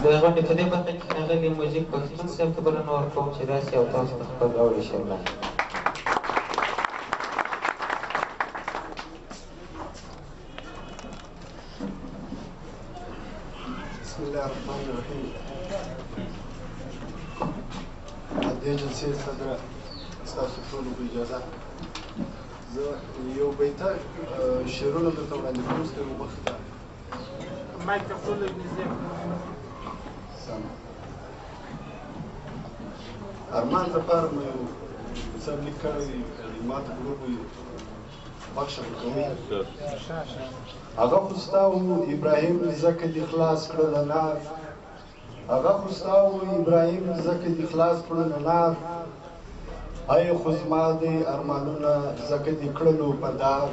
د غونډې په دې برخه کې ښاغلي مجیب پښتون صاحب ته بلنه ورکوم چې راشي او تاسو ته خپل راوړي شعر وړاندې بسم الله الرحمن الرحیم. دې جلسې صدره ستاسو ټولو په اجازه زه یو بیته شعرونه درته وړاندې کوم ستاسو مخې ته. مایکروفون لږ نږدې ارمان لپاره مې یو څه لیک کړی ما ته ګروپ بخښه کوي. هغه خو ستا و ابراهیم ځکه دې خلاص کړه له نار، هغه خو ستا و ابراهیم ځکه دې خلاص کړه له نار، ای خو زما دې ارمانونه ځکه دې کړلو په دار.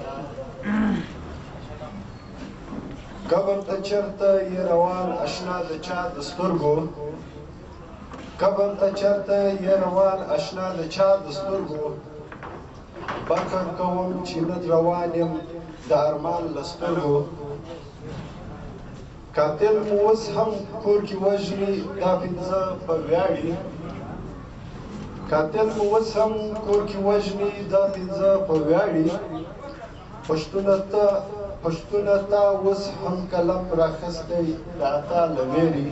قبر ته چرته یې روان اشنا د چا د سترګو، قبر ته چرته یې روان اشنا د چا د سترګو، فخر کوم چې نه روان یم د ارمان له سترګو. قاتل مو اوس هم کور کې وژني دا پنځه په ویاړي، قاتل مو اوس هم کور کې وژني دا پنځه په ویاړي. پښتونه ته اوس هم قلم راخستی د عطا له ویرې.